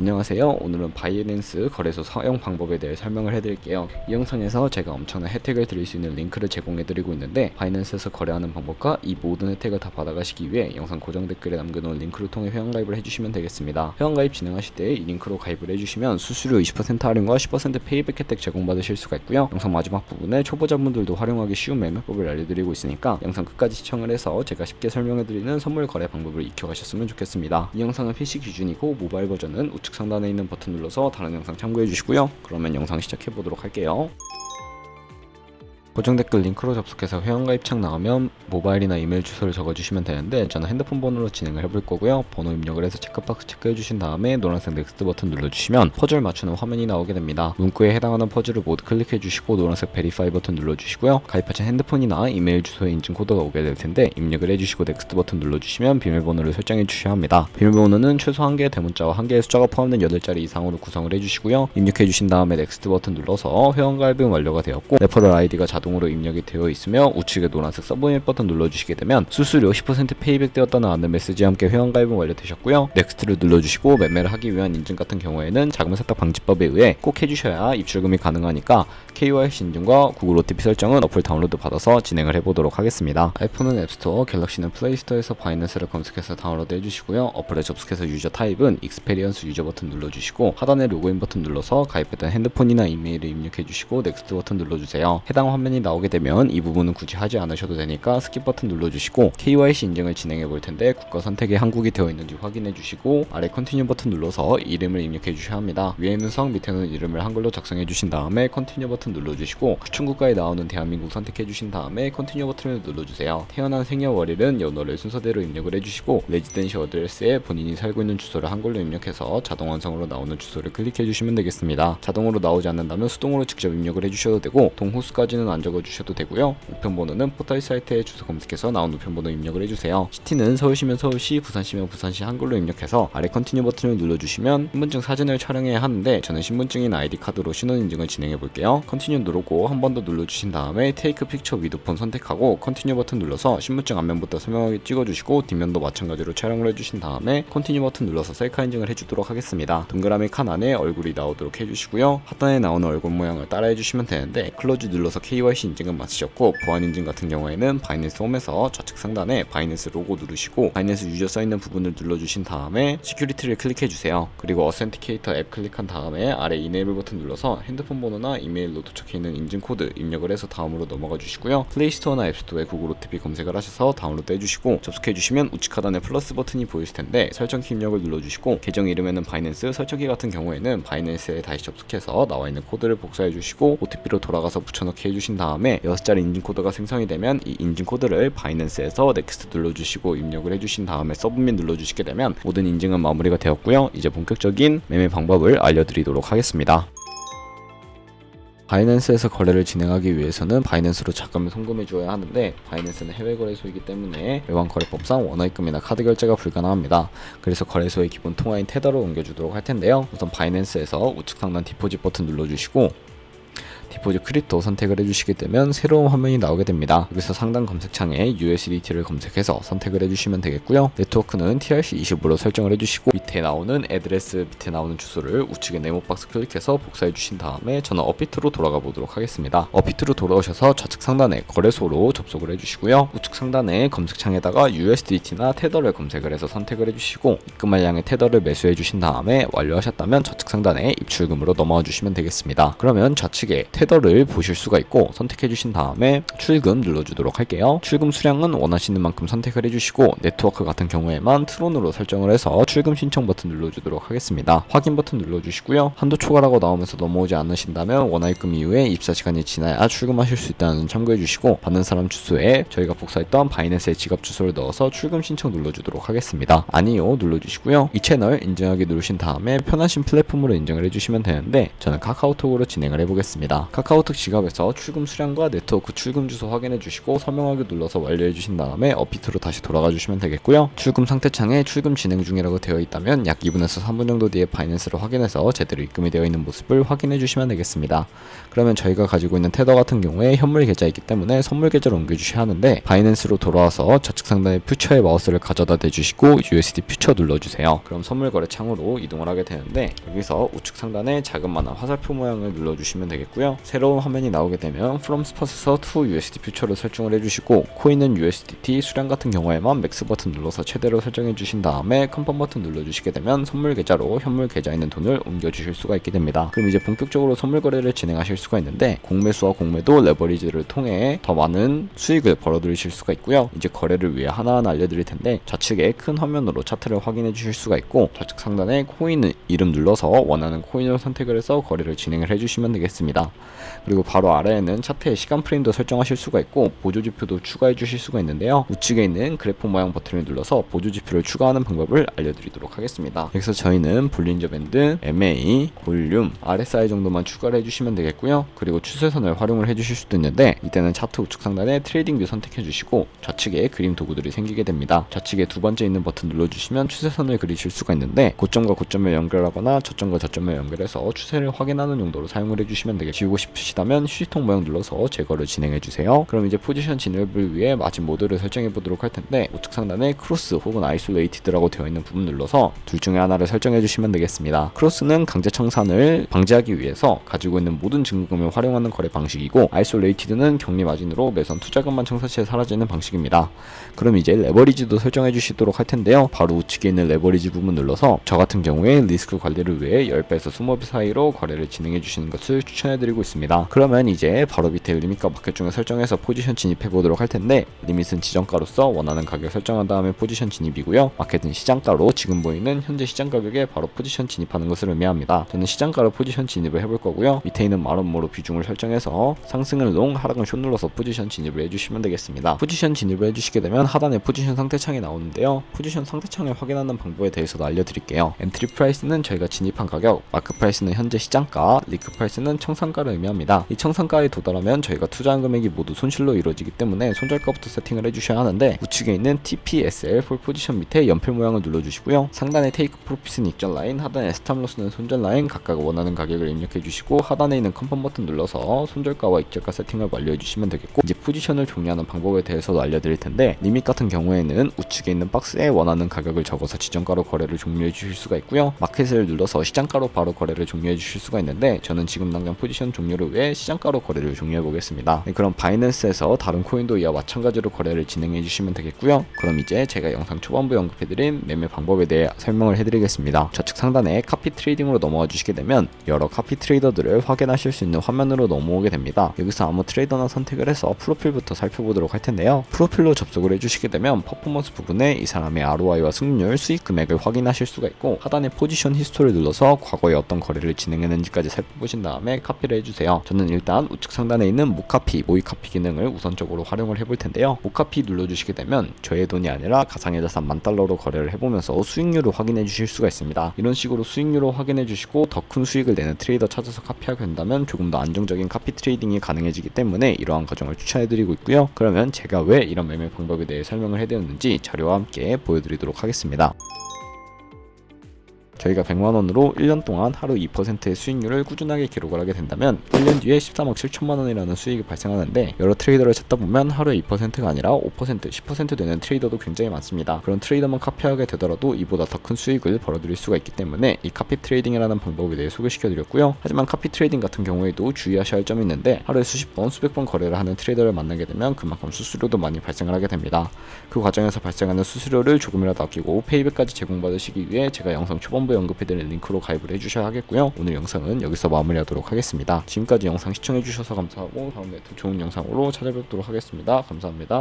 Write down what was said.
안녕하세요. 오늘은 바이낸스 거래소 사용 방법에 대해 설명을 해드릴게요. 이 영상에서 제가 엄청난 혜택을 드릴 수 있는 링크를 제공해드리고 있는데, 바이낸스에서 거래하는 방법과 이 모든 혜택을 다 받아가시기 위해 영상 고정 댓글에 남겨놓은 링크를 통해 회원가입을 해주시면 되겠습니다. 회원가입 진행하실 때 이 링크로 가입을 해주시면 수수료 20% 할인과 10% 페이백 혜택 제공받으실 수가 있고요. 영상 마지막 부분에 초보자분들도 활용하기 쉬운 매매법을 알려드리고 있으니까 영상 끝까지 시청을 해서 제가 쉽게 설명해드리는 선물 거래 방법을 익혀가셨으면 좋겠습니다. 이 영상은 PC 기준이고 모바일 버전은 우측 상단에 있는 버튼 눌러서 다른 영상 참고해 주시고요. 그러면 영상 시작해 보도록 할게요. 고정 댓글 링크로 접속해서 회원가입창 나오면 모바일이나 이메일 주소를 적어주시면 되는데, 저는 핸드폰 번호로 진행을 해볼 거고요. 번호 입력을 해서 체크박스 체크해 주신 다음에 노란색 넥스트 버튼 눌러주시면 퍼즐 맞추는 화면이 나오게 됩니다. 문구에 해당하는 퍼즐을 모두 클릭해 주시고 노란색 베리파이 버튼 눌러주시고요. 가입하신 핸드폰이나 이메일 주소에 인증 코드가 오게 될 텐데, 입력을 해주시고 넥스트 버튼 눌러주시면 비밀번호를 설정해 주셔야 합니다. 비밀번호는 최소 1개의 대문자와 1개의 숫자가 포함된 8자리 이상으로 구성을 해주시고요. 입력해 주신 다음에 넥스트 버튼 눌러서 회원가입은 완료가 되었고, 레퍼럴 아이디가 자동으로 입력이 되어 있으며 우측에 노란색 서브밋 버튼 눌러주시게 되면 수수료 10% 페이백 되었다는 안내 메시지와 함께 회원가입은 완료되셨고요. 넥스트를 눌러주시고, 매매를 하기 위한 인증 같은 경우에는 자금 세탁 방지법에 의해 꼭 해주셔야 입출금이 가능하니까 KYC 인증과 구글 OTP 설정은 어플 다운로드 받아서 진행을 해보도록 하겠습니다. 아이폰은 앱스토어, 갤럭시는 플레이스토어에서 바이낸스를 검색해서 다운로드 해주시고요. 어플에 접속해서 유저 타입은 익스페리언스 유저 버튼 눌러주시고, 하단에 로그인 버튼 눌러서 가입했던 핸드폰이나 이메일을 입력해주시고 넥스트 버튼 눌러주세요. 해당 화면이 나오게 되면 이 부분은 굳이 하지 않으셔도 되니까 스킵 버튼 눌러주시고, KYC 인증을 진행해 볼 텐데 국가 선택에 한국이 되어 있는지 확인해 주시고, 아래 컨티뉴 버튼 눌러서 이름을 입력해 주셔야 합니다. 위에는 성, 밑에는 이름을 한글로 작성해 주신 다음에 컨티뉴 버튼 눌러주시고, 추천 국가에 나오는 대한민국 선택해 주신 다음에 컨티뉴 버튼을 눌러주세요. 태어난 생년월일은 연월을 순서대로 입력을 해주시고, 레지던시 어드레스에 본인이 살고 있는 주소를 한글로 입력해서 자동 완성으로 나오는 주소를 클릭해 주시면 되겠습니다. 자동으로 나오지 않는다면 수동으로 직접 입력을 해주셔도 되고, 동호수까지는 안 적어주셔도 되고요. 우편번호는 포털 사이트에 주소 검색해서 나온 우편번호 입력을 해주세요. 시티는 서울시면 서울시, 부산시면 부산시 한글로 입력해서 아래 컨티뉴 버튼을 눌러주시면 신분증 사진을 촬영해야 하는데, 저는 신분증이나 아이디 카드로 신원인증을 진행해 볼게요. 컨티뉴 누르고 한 번 더 눌러주신 다음에 테이크 픽처 위드 폰 선택하고 컨티뉴 버튼 눌러서 신분증 앞면부터 선명하게 찍어주시고, 뒷면도 마찬가지로 촬영을 해주신 다음에 컨티뉴 버튼 눌러서 셀카 인증을 해주도록 하겠습니다. 동그라미 칸 안에 얼굴이 나오도록 해주시고요. 하단에 나오는 얼굴 모양을 따라 해주시면 되는데, 클로즈 눌러서 KYC 인증은 마치셨고, 보안 인증 같은 경우에는 바이낸스 홈에서 좌측 상단에 바이낸스 로고 누르시고, 바이낸스 유저 써있는 부분을 눌러주신 다음에 시큐리티를 클릭해주세요. 그리고 어센티케이터 앱 클릭한 다음에 아래 이네이블 버튼 눌러서 핸드폰 번호나 이메일로 도착해있는 인증 코드 입력을 해서 다음으로 넘어가 주시고요. 플레이스토어나 앱스토어에 구글 OTP 검색을 하셔서 다운로드 해주시고, 접속해주시면 우측 하단에 플러스 버튼이 보이실 텐데 설정키 입력을 눌러주시고, 계정 이름에는 바이낸스, 설정키 같은 경우에는 바이낸스에 다시 접속해서 나와있는 코드를 복사해주시고 OTP로 돌아가서 붙여넣기 해주신 다음에 6자리 인증코드가 생성이 되면 이 인증코드를 바이낸스에서 넥스트 눌러주시고 입력을 해주신 다음에 서브밋 눌러주시게 되면 모든 인증은 마무리가 되었고요. 이제 본격적인 매매 방법을 알려드리도록 하겠습니다. 바이낸스에서 거래를 진행하기 위해서는 바이낸스로 자금을 송금해 주어야 하는데, 바이낸스는 해외 거래소이기 때문에 외환거래법상 원화입금이나 카드 결제가 불가능합니다. 그래서 거래소의 기본 통화인 테더로 옮겨주도록 할 텐데요. 우선 바이낸스에서 우측 상단 디포짓 버튼 눌러주시고, 디포짓 크립토 선택을 해주시게 되면 새로운 화면이 나오게 됩니다. 여기서 상단 검색창에 USDT를 검색해서 선택을 해주시면 되겠고요. 네트워크는 TRC20으로 설정을 해주시고, 밑에 나오는 애드레스, 밑에 나오는 주소를 우측에 네모 박스 클릭해서 복사해 주신 다음에 저는 업비트로 돌아가 보도록 하겠습니다. 업비트로 돌아오셔서 좌측 상단에 거래소로 접속을 해주시고요. 우측 상단에 검색창에다가 USDT나 테더를 검색을 해서 선택을 해주시고, 입금할 양의 테더를 매수해 주신 다음에 완료하셨다면 좌측 상단에 입출금으로 넘어와 주시면 되겠습니다. 그러면 좌측에 테더를 보실 수가 있고, 선택해 주신 다음에 출금 눌러주도록 할게요. 출금 수량은 원하시는 만큼 선택을 해주시고, 네트워크 같은 경우에만 트론으로 설정을 해서 출금 신청 버튼 눌러주도록 하겠습니다. 확인 버튼 눌러주시고요. 한도 초과라고 나오면서 넘어오지 않으신다면 원화입금 이후에 입사시간이 지나야 출금하실 수 있다는 점 참고해 주시고, 받는 사람 주소에 저희가 복사했던 바이낸스의 지갑 주소를 넣어서 출금 신청 눌러주도록 하겠습니다. 아니요 눌러주시고요. 이 채널 인증하기 누르신 다음에 편하신 플랫폼으로 인증을 해주시면 되는데, 저는 카카오톡으로 진행을 해보겠습니다. 되겠습니다. 카카오톡 지갑에서 출금 수량과 네트워크 출금 주소 확인해 주시고 서명하기 눌러서 완료해 주신 다음에 업비트로 다시 돌아가 주시면 되겠고요. 출금 상태창에 출금 진행 중이라고 되어 있다면 약 2분에서 3분 정도 뒤에 바이낸스를 확인해서 제대로 입금이 되어 있는 모습을 확인해 주시면 되겠습니다. 그러면 저희가 가지고 있는 테더 같은 경우에 현물 계좌이기 때문에 선물 계좌로 옮겨 주셔야 하는데, 바이낸스로 돌아와서 좌측 상단의 퓨처에 마우스를 가져다 대주시고 USD 퓨처 눌러주세요. 그럼 선물 거래 창으로 이동을 하게 되는데, 여기서 우측 상단에 자그마한 화살표 모양을 눌러주시면 되겠고요. 새로운 화면이 나오게 되면 From Spot에서 To USD 퓨처를 설정을 해주시고, 코인은 USDT, 수량 같은 경우에만 맥스 버튼 눌러서 최대로 설정해 주신 다음에 컨펌 버튼 눌러주시게 되면 선물 계좌로 현물 계좌에 있는 돈을 옮겨 주실 수가 있게 됩니다. 그럼 이제 본격적으로 선물 거래를 진행하실 수가 있는데, 공매수와 공매도 레버리지를 통해 더 많은 수익을 벌어들이실 수가 있고요. 이제 거래를 위해 하나하나 알려드릴 텐데, 좌측에 큰 화면으로 차트를 확인해 주실 수가 있고, 좌측 상단에 코인 이름 눌러서 원하는 코인을 선택을 해서 거래를 진행을 해주시면 되겠습니다. 그리고 바로 아래에는 차트의 시간 프레임도 설정하실 수가 있고 보조 지표도 추가해 주실 수가 있는데요. 우측에 있는 그래프 모양 버튼을 눌러서 보조 지표를 추가하는 방법을 알려드리도록 하겠습니다. 여기서 저희는 볼린저 밴드, MA, 볼륨, RSI 정도만 추가를 해주시면 되겠고요. 그리고 추세선을 활용을 해주실 수도 있는데, 이때는 차트 우측 상단에 트레이딩 뷰 선택해 주시고 좌측에 그림 도구들이 생기게 됩니다. 좌측에 두 번째 있는 버튼 눌러주시면 추세선을 그리실 수가 있는데, 고점과 고점을 연결하거나 저점과 저점을 연결해서 추세를 확인하는 용도로 사용을 해주시면 되겠고, 지우고 싶으시다면 휴지통 모양 눌러서 제거를 진행해주세요. 그럼 이제 포지션 진입을 위해 마진 모드를 설정해 보도록 할 텐데, 우측 상단에 크로스 혹은 아이솔레이티드라고 되어 있는 부분 눌러서 둘 중에 하나를 설정해 주시면 되겠습니다. 크로스는 강제 청산을 방지하기 위해서 가지고 있는 모든 증거금을 활용하는 거래 방식이고, 아이솔레이티드는 격리 마진으로 매선 투자금만 청사시에 사라지는 방식입니다. 그럼 이제 레버리지도 설정해 주시도록 할 텐데요. 바로 우측에 있는 레버리지 부분 눌러서 저 같은 경우에 리스크 관리를 위해 10배에서 20배 사이로 거래를 진행해 주시는 것을 추천해 드리고 있습니다. 그러면 이제 바로 밑에 리밋과 마켓 중에 설정해서 포지션 진입해 보도록 할 텐데, 리밋은 지정가로서 원하는 가격 설정한 다음에 포지션 진입이고요. 마켓은 시장가로 지금 보이는 현재 시장 가격에 바로 포지션 진입하는 것을 의미합니다. 저는 시장가로 포지션 진입을 해볼 거고요. 밑에 있는 말원모로 비중을 설정해서 상승은 롱, 하락은 숏 눌러서 포지션 진입을 해주시면 되겠습니다. 포지션 진입을 해주시게 되면 하단에 포지션 상태창이 나오는데요. 포지션 상태창을 확인하는 방법에 대해서도 알려드릴게요. 엔트리 프라이스는 저희가 진입한 가격, 마크 프라이스는 현재 시장가, 리크 프라이스는 청산가를 의미합니다. 이 청산가에 도달하면 저희가 투자한 금액이 모두 손실로 이루어지기 때문에 손절가부터 세팅을 해주셔야 하는데, 우측에 있는 TPSL 폴 포지션 밑에 연필 모양을 눌러주시고요. 상단에 테이크 프로핏은 익절 라인, 하단에 스탑 로스는 손절 라인 각각 원하는 가격을 입력해 주시고, 하단에 있는 컨펌 버튼 눌러서 손절가와 익절가 세팅을 완료해 주시면 되겠고, 이제 포지션을 종료하는 방법에 대해서도 알려드릴 텐데, 리밋 같은 경우에는 우측에 있는 박스에 원하는 가격을 적어서 지정가로 거래를 종료해 주실 수가 있고요. 마켓을 눌러서 시장가로 바로 거래를 종료해 주실 수가 있는데, 저는 지금 당장 포지션 종료를 위해 시장가로 거래를 종료해 보겠습니다. 그럼 바이낸스에서 다른 코인도 이와 마찬가지로 거래를 진행해 주시면 되겠고요. 그럼 이제 제가 영상 초반부에 언급해드린 매매 방법에 대해 설명을 해드리겠습니다. 좌측 상단에 카피 트레이딩으로 넘어와 주시게 되면 여러 카피 트레이더들을 확인하실 수 있는 화면으로 넘어오게 됩니다. 여기서 아무 트레이더나 선택을 해서 프로필부터 살펴보도록 할 텐데요. 프로필로 접속을 해주시게 되면 퍼포먼스 부분에 이 사람의 ROI와 승률, 수익 금액을 확인하실 수가 있고, 하단에 포지션 히스토리를 눌러서 과거에 어떤 거래를 진행했는지까지 살펴보신 다음에 카피를 해주세요. 저는 일단 우측 상단에 있는 모카피, 모의 카피 기능을 우선적으로 활용을 해볼 텐데요. 모카피 눌러주시게 되면 저의 돈이 아니라 가상의 자산 $10,000로 거래를 해보면서 수익률을 확인해 주실 수가 있습니다. 이런 식으로 수익률을 확인해 주시고 더 큰 수익을 내는 트레이더 찾아서 카피하게 된다면 조금 더 안정적인 카피 트레이딩이 가능해지기 때문에 이러한 과정을 추천해드리고 있고요. 그러면 제가 왜 이런 매매 방법에 대해 설명을 해드렸는지 자료와 함께 보여드리도록 하겠습니다. 저희가 100만원으로 1년 동안 하루 2%의 수익률을 꾸준하게 기록을 하게 된다면 1년 뒤에 13억 7천만원이라는 수익이 발생하는데, 여러 트레이더를 찾다 보면 하루에 2%가 아니라 5%, 10% 되는 트레이더도 굉장히 많습니다. 그런 트레이더만 카피하게 되더라도 이보다 더 큰 수익을 벌어들일 수가 있기 때문에 이 카피 트레이딩이라는 방법에 대해 소개시켜드렸고요. 하지만 카피 트레이딩 같은 경우에도 주의하셔야 할 점이 있는데, 하루에 수십 번, 수백 번 거래를 하는 트레이더를 만나게 되면 그만큼 수수료도 많이 발생을 하게 됩니다. 그 과정에서 발생하는 수수료를 조금이라도 아끼고 페이백까지 제공받으시기 위해 제가 영상 초반부에 언급해드린 링크로 가입을 해주셔야 하겠고요. 오늘 영상은 여기서 마무리하도록 하겠습니다. 지금까지 영상 시청해주셔서 감사하고 다음에 더 좋은 영상으로 찾아뵙도록 하겠습니다. 감사합니다.